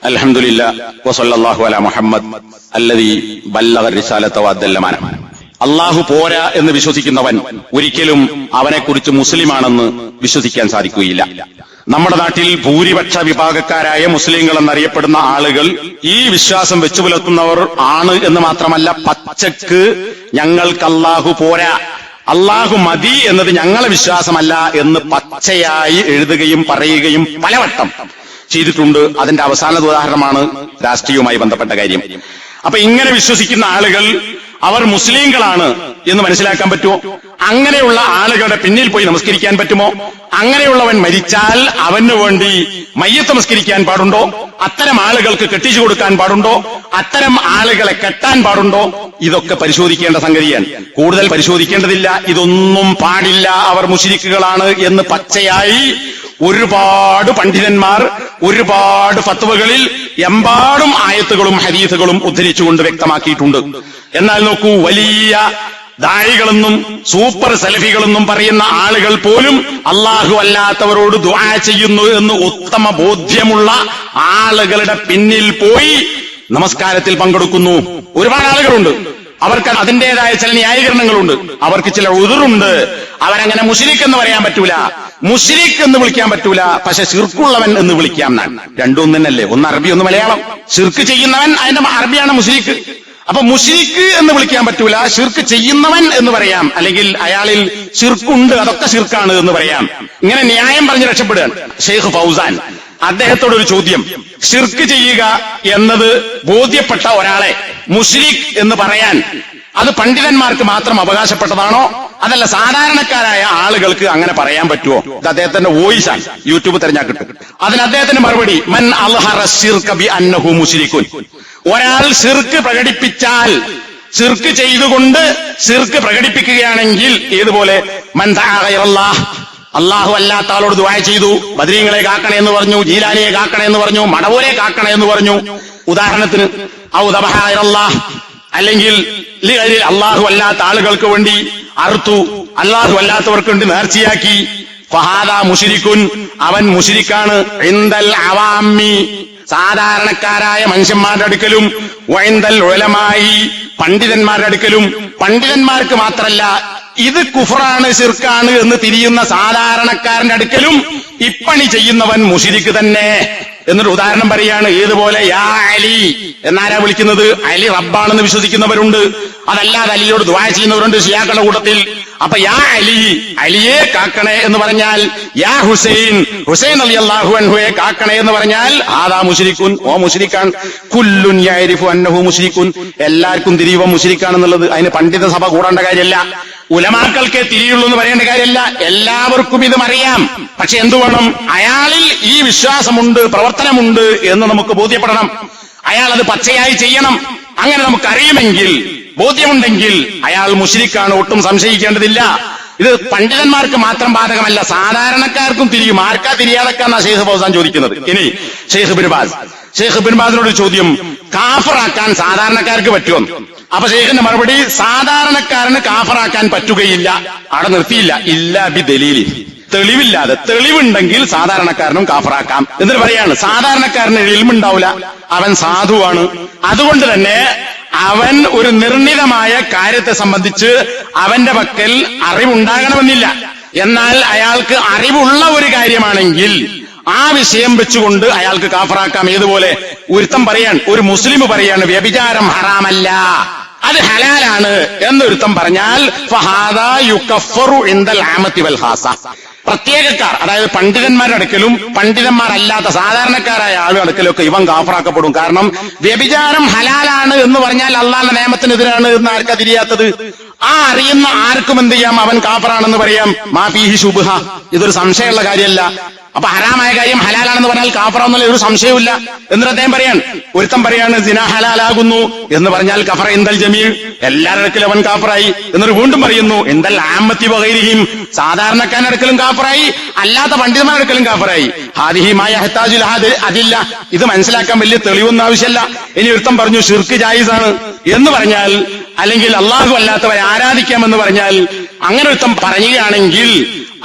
അൽഹംദുലില്ലാഹ് വസല്ലല്ലാഹു അലാ മുഹമ്മദ് അല്ലദീ ബല്ലഗ റിസാലത വഅദ്ദൽ അമാന. അല്ലാഹു പോരാ എന്ന് വിശ്വസിക്കുന്നവൻ ഒരിക്കലും അവനെക്കുറിച്ച് മുസ്ലിമാണെന്ന് വിശ്വസിക്കാൻ സാധിക്കുകയില്ല. നമ്മുടെ നാട്ടിൽ ഭൂരിപക്ഷ വിഭാഗക്കാരായ മുസ്ലിങ്ങൾ എന്നറിയപ്പെടുന്ന ആളുകൾ ഈ വിശ്വാസം വെച്ചു പുലർത്തുന്നവർ ആണ് എന്ന് മാത്രമല്ല, പച്ചക്ക് ഞങ്ങൾക്ക് അല്ലാഹു പോരാ, അല്ലാഹു മതി എന്നത് ഞങ്ങളെ വിശ്വാസമല്ല എന്ന് പച്ചയായി എഴുതുകയും പറയുകയും പലവട്ടം ചെയ്തിട്ടുണ്ട്. അതിന്റെ അവസാന ഉദാഹരണമാണ് രാഷ്ട്രീയവുമായി ബന്ധപ്പെട്ട കാര്യം. അപ്പൊ ഇങ്ങനെ വിശ്വസിക്കുന്ന ആളുകൾ അവർ മുസ്ലിങ്ങളാണ് എന്ന് മനസ്സിലാക്കാൻ പറ്റുമോ? അങ്ങനെയുള്ള ആളുകളുടെ പിന്നിൽ പോയി നമസ്കരിക്കാൻ പറ്റുമോ? അങ്ങനെയുള്ളവൻ മരിച്ചാൽ അവന് വേണ്ടി മയ്യത്ത് നമസ്കരിക്കാൻ പാടുണ്ടോ? അത്തരം ആളുകൾക്ക് കെട്ടിച്ചു കൊടുക്കാൻ പാടുണ്ടോ? അത്തരം ആളുകളെ കെട്ടാൻ പാടുണ്ടോ? ഇതൊക്കെ പരിശോധിക്കേണ്ട സംഗതിയാണ്. കൂടുതൽ പരിശോധിക്കേണ്ടതില്ല. ഇതൊന്നും പാടില്ല, അവർ മുശ്രിക്കുകളാണ് എന്ന് പച്ചയായി ഒരുപാട് പണ്ഡിതന്മാർ ഒരുപാട് ഫത്വകളിൽ എമ്പാടും ആയത്തുകളും ഹദീസുകളും ഉദ്ധരിച്ചുകൊണ്ട് വ്യക്തമാക്കിയിട്ടുണ്ട്. എന്നാൽ നോക്കൂ, വലിയ ദാഴികളെന്നും സൂപ്പർ സലഫികളെന്നും പറയുന്ന ആളുകൾ പോലും അല്ലാഹു അല്ലാത്തവരോട് ദുആ ചെയ്യുന്നു എന്ന് ഉത്തമ ബോധ്യമുള്ള ആളുകളുടെ പിന്നിൽ പോയി നമസ്കാരത്തിൽ പങ്കെടുക്കുന്നു. ഒരുപാട് ആളുകളുണ്ട്. അവർക്ക് അതിന്റേതായ ചില ന്യായീകരണങ്ങളുണ്ട്, അവർക്ക് ചില ഉദുറുണ്ട്. അവരങ്ങനെ മുശ്രിക് എന്ന് പറയാൻ പറ്റൂല, മുശ്രിക് എന്ന് വിളിക്കാൻ പറ്റൂല, പക്ഷെ ശിർക്കുള്ളവൻ എന്ന് വിളിക്കാം. രണ്ടും തന്നെയല്ലേ, ഒന്ന് അറബി ഒന്ന് മലയാളം. ശിർക്ക് ചെയ്യുന്നവൻ അതിന്റെ അറബിയാണ് മുശ്രിക്. അപ്പൊ മുശ്രിക് എന്ന് വിളിക്കാൻ പറ്റൂല, ശിർക്ക് ചെയ്യുന്നവൻ എന്ന് പറയാം, അല്ലെങ്കിൽ അയാളിൽ ശിർക്കുണ്ട് അതൊക്കെ ശിർക്കാണ് എന്ന് പറയാം. ഇങ്ങനെ ന്യായം പറഞ്ഞ് രക്ഷപ്പെടുകയാണ് ഷെയ്ഖ് ഫൗസാൻ. അദ്ദേഹത്തോടൊരു ചോദ്യം, ശിർക്ക് ചെയ്യുക എന്നത് ബോധ്യപ്പെട്ട ഒരാളെ മുശ്രിക് എന്ന് പറയാൻ അത് പണ്ഡിതന്മാർക്ക് മാത്രം അവകാശപ്പെട്ടതാണോ, അതല്ല സാധാരണക്കാരായ ആളുകൾക്ക് അങ്ങനെ പറയാൻ പറ്റുമോ? ഇത് അദ്ദേഹത്തിന്റെ വോയിസ് ആണ്, യൂട്യൂബ് തെരഞ്ഞാൽ കിട്ടും. അതിന് അദ്ദേഹത്തിന്റെ മറുപടി, മൻ അൽഹറ ശിർക ബി അന്നഹു മുശ്രികുൻ. ഒരാൾ ശിർക്ക് പ്രകടിപ്പിച്ചാൽ, ശിർക്ക് ചെയ്തുകൊണ്ട് ശിർക്ക് പ്രകടിപ്പിക്കുകയാണെങ്കിൽ, ഏതുപോലെ മൻ ദഅ ഗൈറല്ലാഹ്, അല്ലാഹു അല്ലാത്ത ആളോട് ദുആ ചെയ്തു, ബദരീങ്ങളെ കാക്കണേ എന്ന് പറഞ്ഞു, ജീലാനിയെ കാക്കണേ എന്ന് പറഞ്ഞു, മടവൂരെ കാക്കണേ എന്ന് പറഞ്ഞു, ഉദാഹരണത്തിന്, ഔ ദബഹ ഗൈറല്ലാഹ്, അല്ലെങ്കിൽ അല്ലാഹു അല്ലാത്ത ആളുകൾക്ക് വേണ്ടി അറുത്തു, അല്ലാഹു അല്ലാത്തവർക്ക് വേണ്ടി നേർച്ചയാക്കി, ഫഹാദാ മുശ്രികുൻ, അവൻ മുശ്രിക്കാണ്. ഇൻദൽ അവാമി, സാധാരണക്കാരായ മനുഷ്യന്മാരുടെ അടുക്കലും, വഇൻദൽ ഉലമായി, പണ്ഡിതന്മാരുടെ അടുക്കലും. പണ്ഡിതന്മാർക്ക് മാത്രല്ല, ഇത് കുഫറാണ് ശിർക്കാണ് എന്ന് തിരിയുന്ന സാധാരണക്കാരന്റെ അടുക്കലും ഇപ്പണി ചെയ്യുന്നവൻ മുശ്രിക് തന്നെ. എന്നൊരു ഉദാഹരണം പറയാണ്. ഏതുപോലെ, യാ അലി എന്നാരാ വിളിക്കുന്നത്? അലി റബ്ബാണെന്ന് വിശ്വസിക്കുന്നവരുണ്ട്, അതല്ലാതെ അലിയോട് ദുആ ചെയ്യുന്നവരുണ്ട് ഷിയാക്കളുടെ കൂട്ടത്തിൽ. അപ്പൊ യാ അലി, അലിയെ കാക്കണേ എന്ന് പറഞ്ഞാൽ, യാ ഹുസൈൻ, ഹുസൈൻ റളിയല്ലാഹു അൻഹുയെ കാക്കണേ എന്ന് പറഞ്ഞാൽ ആദാ മുശ്രിക്കുൻ, ഓ മുശ്രിക്കാൻ. കുല്ലുൻ യഅരിഫു അന്നഹു മുശ്രിക്കുൻ, എല്ലാവർക്കും തിരിയുവ മുശ്രിക്കാണെന്നുള്ളത്. അതിന് പണ്ഡിത സഭ കൂടേണ്ട കാര്യമല്ല, ഉലമാക്കൾക്കേ തിരിയുള്ളൂ എന്ന് പറയേണ്ട കാര്യമല്ല, എല്ലാവർക്കും ഇതും അറിയാം. പക്ഷെ എന്തു വേണം? അയാളിൽ ഈ വിശ്വാസമുണ്ട്, പ്രവർത്തനമുണ്ട് എന്ന് നമുക്ക് ബോധ്യപ്പെടണം. അയാൾ അത് പച്ചയായി ചെയ്യണം. അങ്ങനെ നമുക്ക് അറിയുമെങ്കിൽ, ബോധ്യമുണ്ടെങ്കിൽ അയാൾ മുശ്രിക്കാണ്, ഒട്ടും സംശയിക്കേണ്ടതില്ല. ഇത് പണ്ഡിതന്മാർക്ക് മാത്രം ബാധകമല്ല, സാധാരണക്കാർക്കും തിരിയും. ആർക്കാ തിരിയാതെക്കാന്നാ ഷെയ്ഖ് ഫൗസാൻ ചോദിക്കുന്നത്. ഇനി ഷെയ്ഖ് ഇബ്നു ബാസിനോട് ചോദ്യം, കാഫറാക്കാൻ സാധാരണക്കാർക്ക് പറ്റുമോ? അപ്പൊ ഷെയ്ഖിന്റെ മറുപടി, സാധാരണക്കാരന് കാഫറാക്കാൻ പറ്റുകയില്ല. അവിടെ നിർത്തിയില്ല, ഇല്ലാ ബി ദലീലി, തെളിവില്ലാതെ. തെളിവുണ്ടെങ്കിൽ സാധാരണക്കാരനും കാഫറാക്കാം എന്നിട്ട് പറയാണ്, സാധാരണക്കാരന് ഇൽമുണ്ടാവില്ല, അവൻ സാധുവാണ്, അതുകൊണ്ട് തന്നെ അവൻ ഒരു നിർണിതമായ കാര്യത്തെ സംബന്ധിച്ച് അവന്റെ പക്കൽ അറിവുണ്ടാകണമെന്നില്ല. എന്നാൽ അയാൾക്ക് അറിവുള്ള ഒരു കാര്യമാണെങ്കിൽ ആ വിഷയം വെച്ചുകൊണ്ട് അയാൾക്ക് കാഫറാക്കാം. ഏതുപോലെ, ഒരുത്തം പറയാൻ, ഒരു മുസ്ലിം പറയാണ് വ്യഭിചാരം ഹറാമല്ല, അത് ഹലാലാണ് എന്നൊരുത്തം പറഞ്ഞാൽ, ഫഹാദാ യുകഫറു ഇൻദൽ ആമത്തി വൽ ഖാസ, പ്രത്യേകക്കാർ, അതായത് പണ്ഡിതന്മാരുടെ അടുക്കലും പണ്ഡിതന്മാരല്ലാത്ത സാധാരണക്കാരായ ആളുകളുടെ അടുക്കലൊക്കെ ഇവൻ കാഫറാക്കപ്പെടും. കാരണം വ്യഭിചാരം ഹലാലാണ് എന്ന് പറഞ്ഞാൽ അള്ളാഹുവിന്റെ നിയമത്തിനെതിരാണ് എന്ന് ആർക്കാ തിരിയാത്തത്? ആ അറിയുന്ന ആർക്കും എന്ത് ചെയ്യാം, അവൻ കാഫറാണെന്ന് പറയാം. മാ ഫീഹി ശുബ്ഹ, ഇതൊരു സംശയമുള്ള കാര്യമല്ല. അപ്പൊ ഹറാമായ കാര്യം ഹലാലാണെന്ന് പറഞ്ഞാൽ കാഫറാന്നുള്ള ഒരു സംശയവുമില്ല. എന്നിട്ട് അദ്ദേഹം പറയാൻ, ഒരുത്തം പറയാണ് സിന ഹലാലാകുന്നു എന്ന് പറഞ്ഞാൽ കഫറ ഇൻദൽ ജമീൽ, എല്ലാവരുടെ അടുക്കലും അവൻ കാഫറായി. എന്നിട്ട് വീണ്ടും പറയുന്നു, ഇൻദൽ ആമ്മത്തി വഗൈരിഹിം, സാധാരണക്കാരുടെ അടുക്കലും കാഫറായി, അല്ലാത്ത പണ്ഡിതന്മാരുടെ അടുക്കലും കാഫറായി. ഹാദിഹി മാ യഹ്താജുൽ അതില്ല, ഇത് മനസ്സിലാക്കാൻ വലിയ തെളിവൊന്നും ആവശ്യമല്ല. ഇനി ഒരുത്തം പറഞ്ഞു ശിർക്ക് ജായിസാണ് എന്ന് പറഞ്ഞാൽ, അല്ലെങ്കിൽ അള്ളാഹു അല്ലാത്തവരെ ആരാധിക്കാമെന്ന് പറഞ്ഞാൽ, അങ്ങനെ ഒരുത്തം പറയുകയാണെങ്കിൽ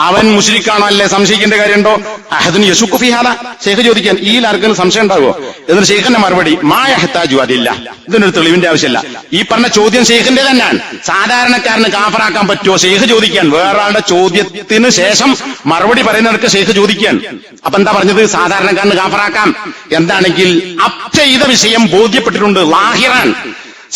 അവൻ മുശ്രിക്കാണോ അല്ലേ സംശയിക്കേണ്ട കാര്യമുണ്ടോ? അഹദിന് യശുക്കു ഫീ ഹാദാ, ഷെയ്ഖ് ചോദിക്കാൻ ഈ ആർക്കും സംശയം ഉണ്ടാവോ? എന്നിട്ട് ഷെയ്ഖിന്റെ മറുപടി മാ യഹ്താജു അതില്ല, ഇതിനൊരു തെളിവിന്റെ ആവശ്യമില്ല. ഈ പറഞ്ഞ ചോദ്യം ഷെയ്ഖിന്റെ തന്നെയാണ്. സാധാരണക്കാരന് കാഫറാക്കാൻ പറ്റുമോ ഷെയ്ഖ് ചോദിക്കാൻ, വേറൊരാളുടെ ചോദ്യത്തിന് ശേഷം മറുപടി പറയുന്നവർക്ക് ഷെയ്ഖ് ചോദിക്കാൻ. അപ്പൊ എന്താ പറഞ്ഞത്? സാധാരണക്കാരന് കാഫറാക്കാം. എന്താണെങ്കിൽ അപ് ചെയ്ത വിഷയം ബോധ്യപ്പെട്ടിട്ടുണ്ട്, ലാഹിറാൻ,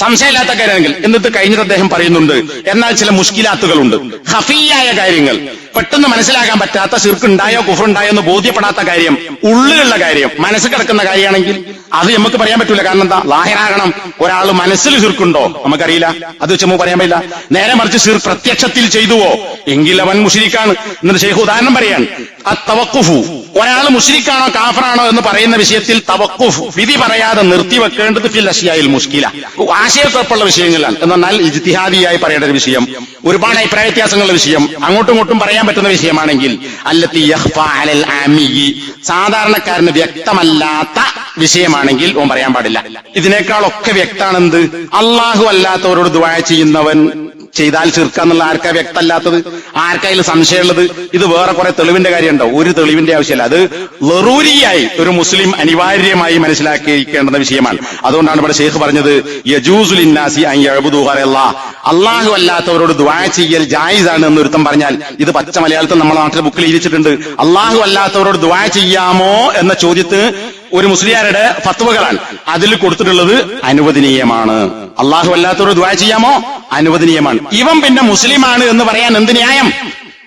സംശയമില്ലാത്ത കാര്യമെങ്കിൽ. എന്നിട്ട് കഴിഞ്ഞിട്ട് അദ്ദേഹം പറയുന്നുണ്ട്, എന്നാൽ ചില മുഷ്കിലാത്തുകളുണ്ട്, ഖഫിയായ കാര്യങ്ങൾ, പെട്ടെന്ന് മനസ്സിലാക്കാൻ പറ്റാത്ത, ശിർക്കുണ്ടായോ കുഫറുണ്ടായോ എന്ന് ബോധ്യപ്പെടാത്ത കാര്യം, ഉള്ളിലുള്ള കാര്യം, മനസ്സിൽ കിടക്കുന്ന കാര്യമാണെങ്കിൽ അത് നമുക്ക് പറയാൻ പറ്റൂല. കാരണം എന്താ? ലാഹിറാകണം. ഒരാൾ മനസ്സിൽ ശിർക്കുണ്ടോ നമുക്കറിയില്ല, അത് വെച്ച് നമുക്ക് പറയാൻ പറ്റില്ല. നേരെ മറിച്ച് ശിർ പ്രത്യക്ഷത്തിൽ ചെയ്തുവോ എങ്കിൽ അവൻ മുശ്രിക്കാണ്. എന്നിട്ട് ഷെയ്ഖ് ഉദാഹരണം പറയാൻ, തവക്കുഫു, ഒരാൾ മുശ്രിക്കാണോ കാഫറാണോ എന്ന് പറയുന്ന വിഷയത്തിൽ തവക്കുഫ്, വിധി പറയാതെ നിർത്തിവെക്കേണ്ടത് ഫിൽ അശ്യായിൽ മുഷ്കില, ആശയക്കുഴപ്പമുള്ള വിഷയങ്ങളാണ്. എന്നാൽ ഇജ്തിഹാദിയായി പറയേണ്ട ഒരു വിഷയം, ഒരുപാട് അഭിപ്രായ വ്യത്യാസങ്ങളുള്ള വിഷയം, അങ്ങോട്ടും ഇങ്ങോട്ടും പറയാൻ പറ്റുന്ന വിഷയമാണെങ്കിൽ അല്ലത്തി യഖ്ഫാ അലൽ ആമിയി, സാധാരണക്കാരന് വ്യക്തമല്ലാത്ത വിഷയമാണെങ്കിൽ ഓൻ പറയാൻ പാടില്ല. ഇതിനേക്കാളൊക്കെ വ്യക്താണെന്ത്? അള്ളാഹു അല്ലാത്തവരോട് ദുആ ചെയ്യുന്നവൻ ചെയ്താൽ ശിർക്കാന്നുള്ള ആർക്കാ വ്യക്തമല്ലാത്തത്? ആർക്കായാലും സംശയമുള്ളത്? ഇത് വേറെ കുറെ തെളിവിന്റെ കാര്യമുണ്ടോ? ഒരു തെളിവിന്റെ ആവശ്യമില്ല. അത് ലറൂരിയായി ഒരു മുസ്ലിം അനിവാര്യമായി മനസ്സിലാക്കിയിരിക്കേണ്ടുന്ന വിഷയമാണ്. അതുകൊണ്ടാണ് ഇവിടെ ഷെയ്ഖ് പറഞ്ഞത്, യജൂസു ലിന്നാസി അൻ യഅ്ബുദൂ ഗൈറല്ലാഹ്, അള്ളാഹു അല്ലാത്തവരോട് ദുആ ചെയ്യൽ ജായിസാണ് എന്ന് ഒരുത്തം പറഞ്ഞാൽ, ഇത് പച്ച മലയാളത്തിൽ നമ്മുടെ നാട്ടിലെ ബുക്കിൽ ഇരിച്ചിട്ടുണ്ട്. അള്ളാഹു അല്ലാത്തവരോട് ദുആ ചെയ്യാമോ എന്ന ചോദ്യത്തിന് ഒരു മുസ്ലിയാരുടെ ഫത്വകളാണ് അതിൽ കൊടുത്തിട്ടുള്ളത് അനുവദനീയമാണ്. അള്ളാഹു അല്ലാത്തവരോട് ദുആ ചെയ്യാമോ? അനുവദനീയമാണ്. ഇവൻ പിന്നെ മുസ്ലിമാണ് എന്ന് പറയാൻ എന്ത് ന്യായം?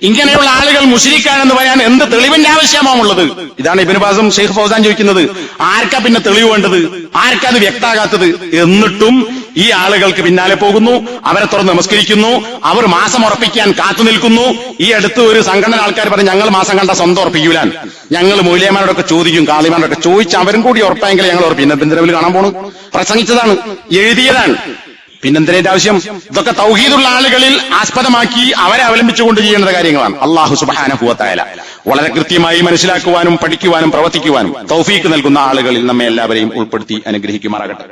ഇങ്ങനെയുള്ള ആളുകൾ മുശ്രിക്കാണെന്ന് പറയാൻ എന്ത് തെളിവിന്റെ ആവശ്യമാണുള്ളത്? ഇതാണ് ഇബ്നു ബാസും ഷെയ്ഖ് ഫൗസാൻ ചോദിക്കുന്നത്. ആർക്കാ പിന്നെ തെളിവ് വേണ്ടത്? ആർക്കാ അത് വ്യക്താകാത്തത്? എന്നിട്ടും ഈ ആളുകൾക്ക് പിന്നാലെ പോകുന്നു, അവരെ തുറന്ന് നമസ്കരിക്കുന്നു, അവർ മാസം ഉറപ്പിക്കാൻ കാത്തു നിൽക്കുന്നു. ഈ അടുത്ത് ഒരു സംഘടന ആൾക്കാർ പറഞ്ഞു, ഞങ്ങൾ മാസം കണ്ട സ്വന്തം ഉറപ്പിക്കൂലാൻ, ഞങ്ങൾ മൗലവിമാരോടൊക്കെ ചോദിക്കും, കാളിമാരോടൊക്കെ ചോദിച്ച് അവരും കൂടി ഉറപ്പായെങ്കിൽ ഞങ്ങൾ ഉറപ്പിക്കും. പിന്നെ ബിന്ദരവിൽ കാണാൻ പോണു, പ്രസംഗിച്ചതാണ്, എഴുതിയതാണ്, പിന്നെന്തിന്റെ ആവശ്യം? ഇതൊക്കെ തൗഹീദുള്ള ആളുകളിൽ ആസ്പദമാക്കി അവരെ അവലംബിച്ചുകൊണ്ട് ചെയ്യേണ്ട കാര്യങ്ങളാണ്. അല്ലാഹു സുബ്ഹാനഹു വ തആല വളരെ കൃത്യമായി മനസ്സിലാക്കുവാനും പഠിക്കുവാനും പ്രവർത്തിക്കുവാനും തൗഫീക്ക് നൽകുന്ന ആളുകളിൽ നമ്മെ എല്ലാവരെയും ഉൾപ്പെടുത്തി അനുഗ്രഹിക്കുമാറാകട്ടെ.